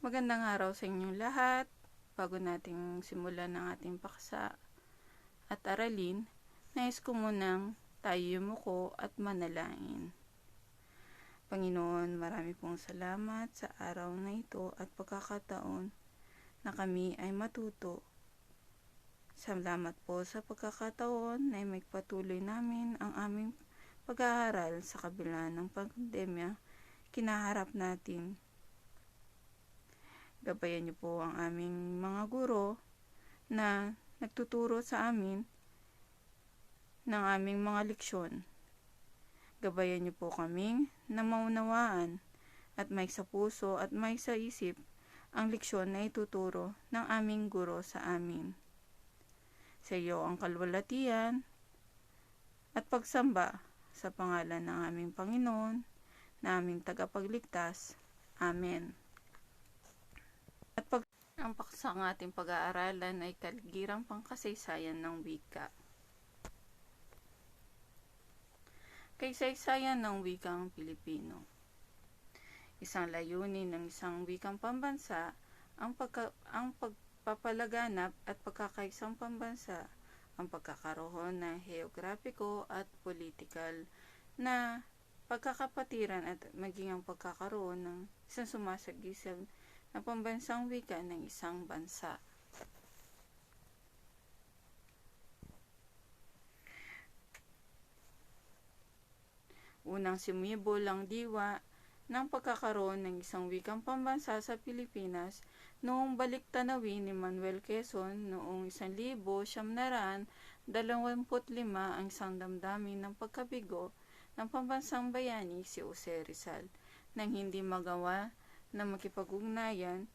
Magandang araw sa inyong lahat. Bago nating simulan ang ating paksa at aralin, nais ko munang tayo yumuko at manalangin. Panginoon, marami pong salamat sa araw na ito at pagkakataon na kami ay matuto. Salamat po sa pagkakataon na magpatuloy namin ang aming pag-aaral sa kabila ng pandemya kinaharap natin. Gabayan niyo po ang aming mga guro na nagtuturo sa amin ng aming mga leksyon. Gabayan niyo po kaming na maunawaan at may sa puso at may sa isip ang leksyon na ituturo ng aming guro sa amin. Sa iyo ang kalwalatian at pagsamba sa pangalan ng aming Panginoon na aming tagapagligtas. Amen. At ang paksa ng ating pag-aaralan ay kaligirang pangkasaysayan ng wika. Kaysaysayan ng wikang Pilipino. Isang layunin ng isang wikang pambansa ang pagpapalaganap at pagkakaisang pambansa, ang pagkakaroon ng heograpiko at politikal na pagkakapatiran at maging ang pagkakaroon ng isang sumasagisag na pambansang wika ng isang bansa. Unang sumibol ang diwa ng pagkakaroon ng isang wikang pambansa sa Pilipinas noong balik-tanawin ni Manuel Quezon noong 1925 ang isang damdamin ng pagkabigo ng pambansang bayani si Jose Rizal nang hindi magawa na makipag-ugnayan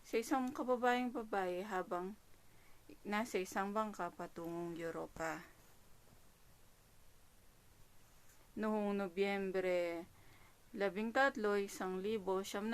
sa isang kababayang babae habang nasa isang bangka patungong Europa. Noong Nobyembre 13, 1936,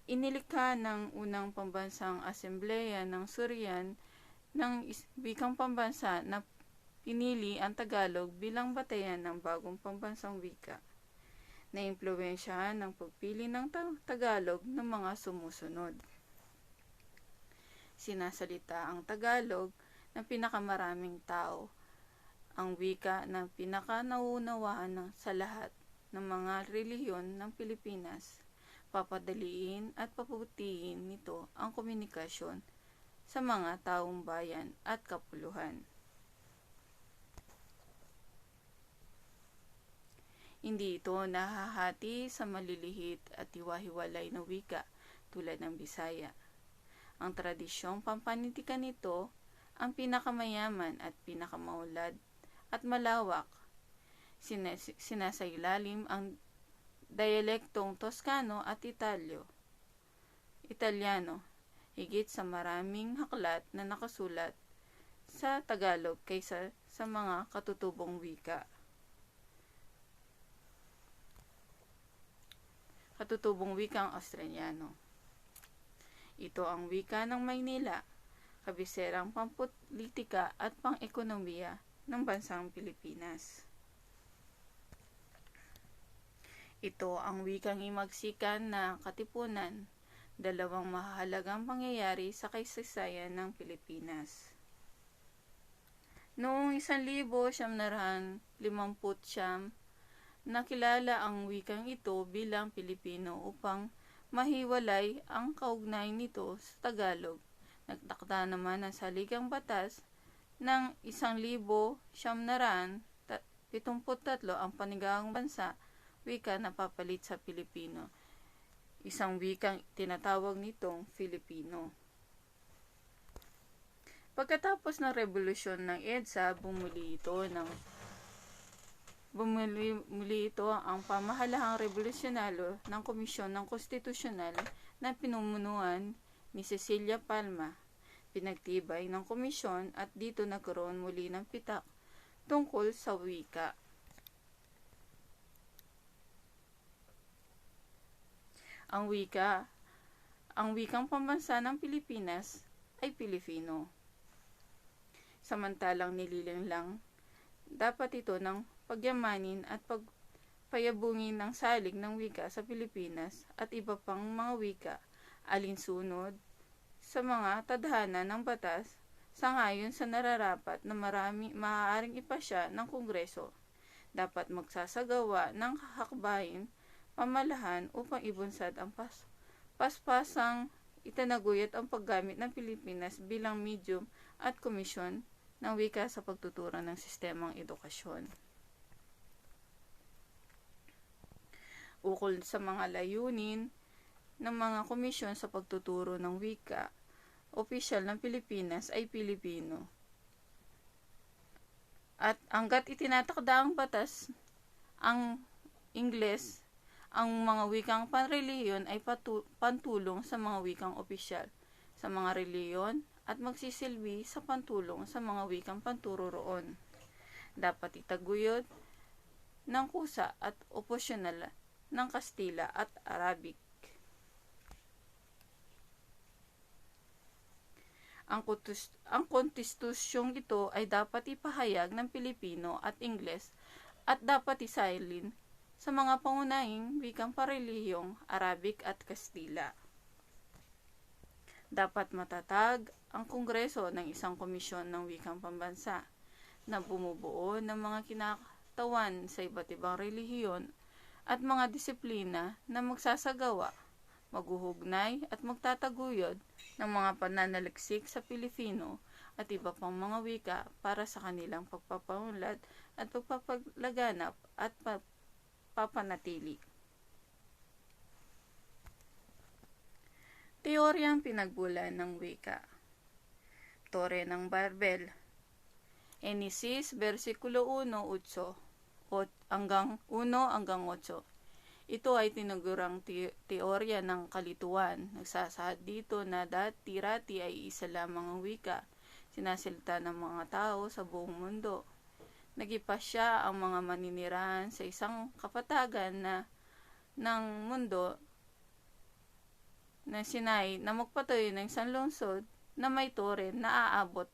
inilikha ng unang pambansang asembleya ng Surian ng wikang pambansa na pinili ang Tagalog bilang batayan ng bagong pambansang wika. Na-impluwensyahan ng pagpili ng Tagalog ng mga sumusunod. Sinasalita ang Tagalog ng pinakamaraming tao, ang wika na pinaka-nauunawaan sa lahat ng mga relihiyon ng Pilipinas. Papadaliin at paputiin nito ang komunikasyon sa mga taong bayan at kapuluhan. Hindi ito nahahati sa maliliit at hiwa-hiwalay na wika tulad ng Bisaya. Ang tradisyong pampanitikan nito ang pinakamayaman at pinakamaulad at malawak. Sinasailalim ang dialektong Toscano at Italiano, higit sa maraming haklat na nakasulat sa Tagalog kaysa sa mga katutubong wika. Katutubong wikang Australiano. Ito ang wika ng Maynila, kabiserang pampolitika at pang-ekonomiya ng bansang Pilipinas. Ito ang wikang himagsikan na katipunan, dalawang mahalagang pangyayari sa kasaysayan ng Pilipinas. Noong 1959, nakilala ang wikang ito bilang Pilipino upang mahiwalay ang kaugnay nito sa Tagalog. Nagtakda naman ang saligang batas ng 1973 ang panigaang bansa wika na papalit sa Pilipino. Isang wikang tinatawag nitong Filipino. Pagkatapos ng revolusyon ng EDSA, bumuli ito ang pamahalahang revolusyonaryo ng Komisyon ng Konstitusyonal na pinumunuan ni Cecilia Palma. Pinagtibay ng komisyon at dito nagkaroon muli ng pitak tungkol sa wika. Ang wikang pambansa ng Pilipinas ay Pilipino. Samantalang nililang dapat ito ng pagyamanin at payabungin ng salig ng wika sa Pilipinas at iba pang mga wika alinsunod sa mga tadhana ng batas sangayon sa nararapat na maaaring ipasya ng Kongreso. Dapat magsasagawa ng hakbayin pamalahan upang ibunsad ang paspasang itinaguyod ang paggamit ng Pilipinas bilang medium at komisyon ng wika sa pagtuturo ng sistemang edukasyon. Ukol sa mga layunin ng mga komisyon sa pagtuturo ng wika, opisyal ng Pilipinas ay Pilipino. At hanggat itinatakda ang batas, ang Ingles, ang mga wikang panreliyon ay pantulong sa mga wikang opisyal sa mga reliyon at magsisilbi sa pantulong sa mga wikang panturo-roon. Dapat itaguyod ng kusa at oposyonal ng Kastila at Arabic. Ang konstistusyong ito ay dapat ipahayag ng Pilipino at Ingles at dapat isalin sa mga pangunahing wikang parelihiyong Arabic at Kastila. Dapat matatag ang Kongreso ng isang komisyon ng wikang pambansa na bumubuo ng mga kinatawan sa iba't ibang relihiyon at mga disiplina na magsasagawa, maghuhugnay at magtataguyod ng mga pananaliksik sa Pilipino at iba pang mga wika para sa kanilang pagpapaunlad at pagpapalaganap at papanatili. Teoryang pinagbulan ng wika. Tore ng Barbel. Genesis, versikulo 1:8 hanggang 8. Ito ay tinagurang teorya ng kalituan. Nagsasaad dito na dati-rati ay isa lamang ang wika, sinasalita ng mga tao sa buong mundo. Nagipasya ang mga maninirahan sa isang kapatagan ng mundo na sinay na magpatayo ng isang lungsod na may tore na aabot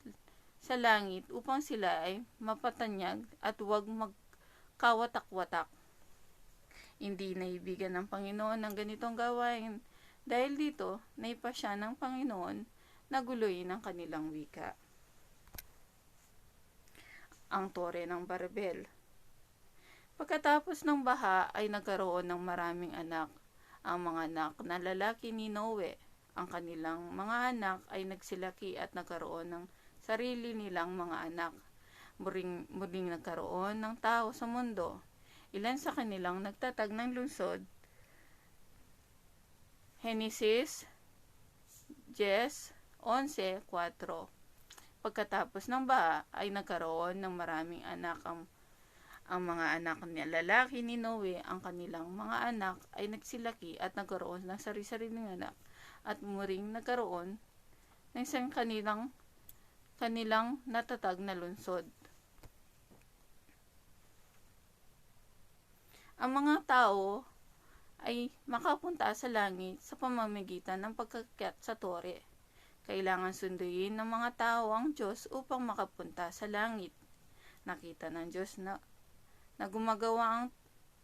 sa langit upang sila ay mapatanyag at huwag magkawatak-watak. Hindi naibigan ng Panginoon ng ganitong gawain dahil dito naipasya ng Panginoon na guluhin ang kanilang wika. Ang tore ng Barbel. Pagkatapos ng baha ay nagkaroon ng maraming anak. Ang mga anak na lalaki ni Noe, ang kanilang mga anak ay nagsilaki at nagkaroon ng sarili nilang mga anak. Muling nagkaroon ng tao sa mundo. Ilan sa kanilang nagtatag ng lungsod. Genesis 10:11-4. Pagkatapos ng baha ay nagkaroon ng maraming anak ang mga anak ni lalaki ni Noe, ang kanilang mga anak ay nagsilaki at nagkaroon ng sarili-sariling anak at muring nagkaroon ng isang kanilang natatag na lungsod. Ang mga tao ay makapunta sa langit sa pamamagitan ng pagkakyat sa tore. Kailangan sunduin ng mga tao ang Diyos upang makapunta sa langit. Nakita ng Diyos na gumagawa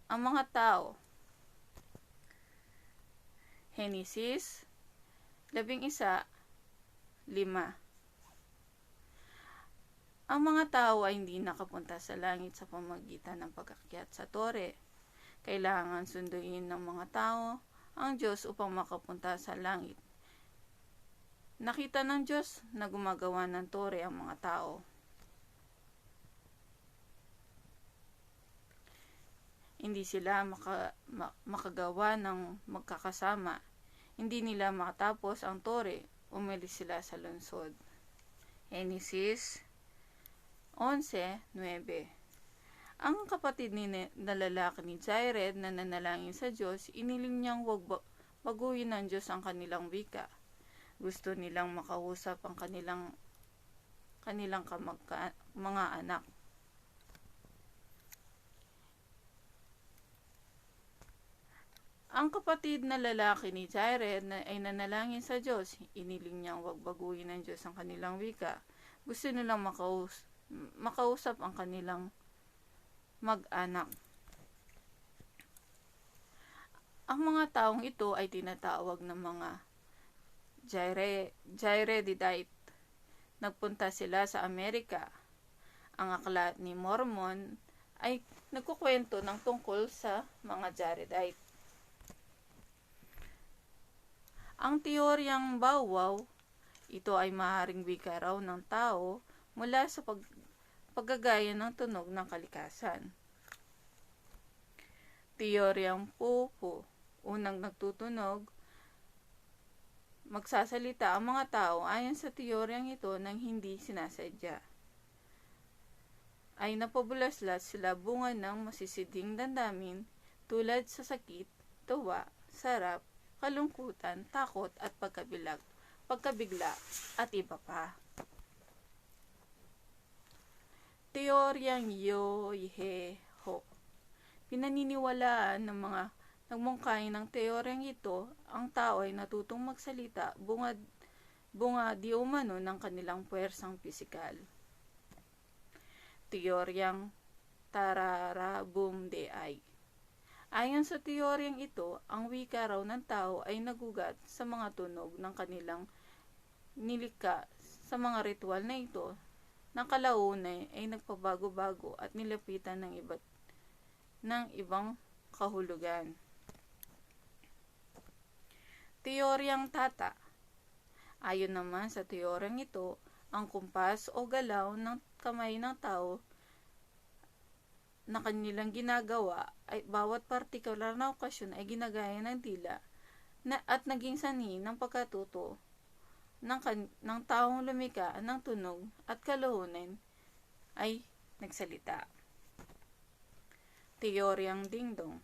ang mga tao. Genesis 11:5. Ang mga tao ay hindi nakapunta sa langit sa pamamagitan ng pagkakyat sa tore. Kailangan sunduin ng mga tao ang Diyos upang makapunta sa langit. Nakita ng Diyos na gumagawa ng tore ang mga tao. Hindi sila makagawa ng magkakasama. Hindi nila makatapos ang tore. Umalis sila sa lungsod. Genesis 11:9. Ang kapatid na lalaki ni Jared na nanalangin sa Diyos, iniling niyang huwag baguhin ng Diyos ang kanilang wika. Gusto nilang makausap ang kanilang mga anak. Ang kapatid na lalaki ni Jared ay nanalangin sa Diyos. Iniling niyang huwag baguhin ng Diyos ang kanilang wika. Gusto nilang makausap ang kanilang mag-anak. Ang mga taong ito ay tinatawag na mga Jaredite. Nagpunta sila sa Amerika. Ang aklat ni Mormon ay nagkukwento ng tungkol sa mga Jaredite. Ang teoryang Bow-wow, ito ay maaaring wika raw ng tao mula sa paggagaya ng tunog ng kalikasan. Teoryang Pupu, unang nagtutunog, magsasalita ang mga tao ayon sa teoryang ito nang hindi sinasadya. Ay napabulaslas sila bunga ng masisiding damdamin tulad sa sakit, tuwa, sarap, kalungkutan, takot at pagkabigla at iba pa. Teoryang Yoheho. Pinaniniwalaan ng mga nagmungkahi ng teoryang ito, ang tao ay natutong magsalita bunga di umano ng kanilang puwersang pisikal. Teoryang Tararabumdeay. Ayon sa teoryang ito, ang wika raw ng tao ay nagugat sa mga tunog ng kanilang nilikha sa mga ritual na ito na kalaunan ay nagpabago-bago at nilapitan ng ibang kahulugan. Teoryang Tata. Ayon naman sa teoryang ito, ang kumpas o galaw ng kamay ng tao na kanilang ginagawa ay bawat partikular na okasyon ay ginagaya ng dila at naging sanhi ng pagkatuto ng taong lumika ng tunog at kalaunan ay nagsalita. Teoryang Dingdong.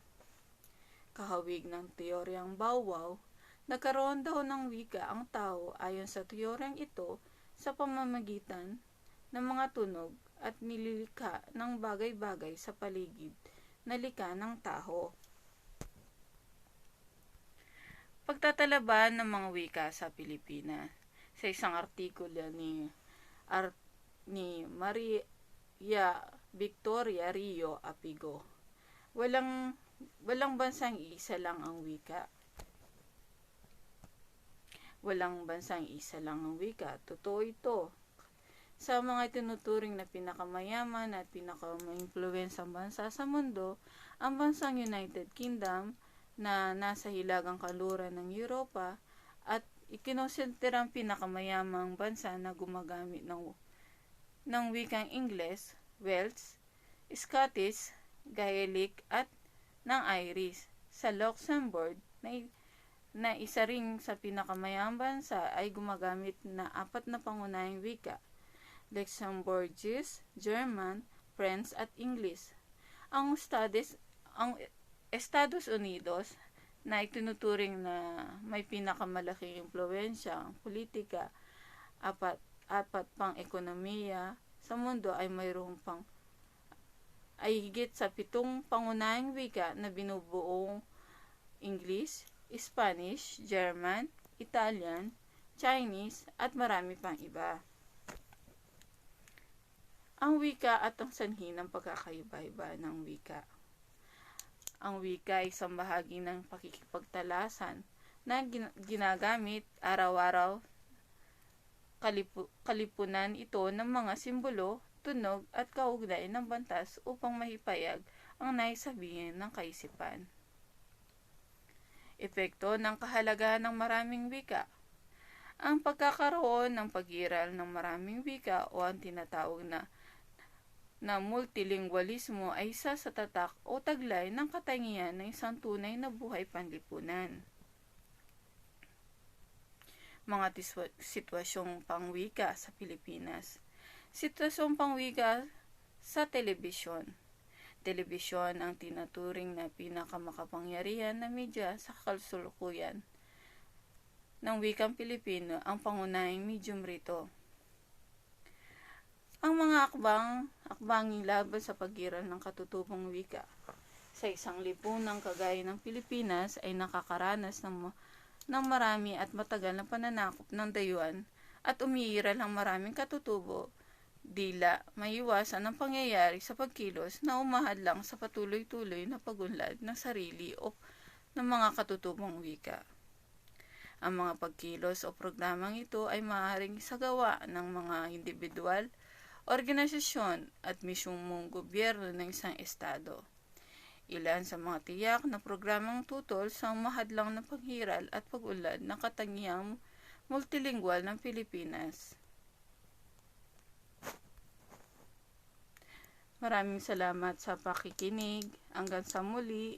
Kahawig ng teoryang Bow-wow, nagkaroon daw ng wika ang tao ayon sa teoryang ito sa pamamagitan ng mga tunog at nililikha ng bagay-bagay sa paligid na likha ng tao. Pagtatalaban ng mga wika sa Pilipinas. Sa isang artikulo ni Maria Victoria Rio Apigo, walang bansang isa lang ang wika. Walang bansang isa lang ang wika. Totoo ito. Sa mga tinuturing na pinakamayaman at pinakama-impluwensang bansa sa mundo, ang bansang United Kingdom na nasa hilagang kanluran ng Europa at ikinukonsiderang pinakamayamang bansa na gumagamit ng wikang Ingles, Welsh, Scottish, Gaelic at ng Irish. Sa Luxembourg na isa ring sa pinakamayamang bansa ay gumagamit na 4 na pangunahing wika: Luxembourgese, German, French at English. Ang Estados Unidos na itinuturing na may pinakamalaking impluwensyang politika, apat pang ekonomiya sa mundo ay higit sa 7 pangunahing wika na binubuong English, Spanish, German, Italian, Chinese at marami pang iba. Ang wika at ang sanhi ng pagkakaiba-iba ng wika. Ang wika ay isang bahagi ng pakikipagtalasan na ginagamit araw-araw. Kalipunan ito ng mga simbolo, tunog at kaugnay ng bantas upang mahipayag ang naisabihin ng kaisipan. Epekto ng kahalagahan ng maraming wika. Ang pagkakaroon ng pag-iral ng maraming wika o ang tinatawag na multilingualismo ay isa sa tatak o taglay ng katangian ng isang tunay na buhay panlipunan. Mga sitwasyong pangwika sa Pilipinas. Sitwasyong pangwika sa telebisyon. Telebisyon ang tinuturing na pinakamakapangyarihan na media sa kasalukuyan ng wikang Pilipino, ang pangunahing medium rito. Ang mga akbanging laban sa pag-iral ng katutubong wika. Sa isang lipunang kagaya ng Pilipinas ay nakakaranas ng marami at matagal na pananakop ng dayuhan at umiiral ang maraming katutubo, dila maiwasan ang pangyayari sa pagkilos na umahadlang sa patuloy-tuloy na pagunlad ng sarili o ng mga katutubong wika. Ang mga pagkilos o programang ito ay maaaring isagawa ng mga individual, organisasyon at misyong gobyerno ng isang estado. Ilan sa mga tiyak na programang tutol sa mahadlang na paghiral at pag-unlad ng katangiang multilingual ng Pilipinas. Maraming salamat sa pakikinig. Hanggang sa muli.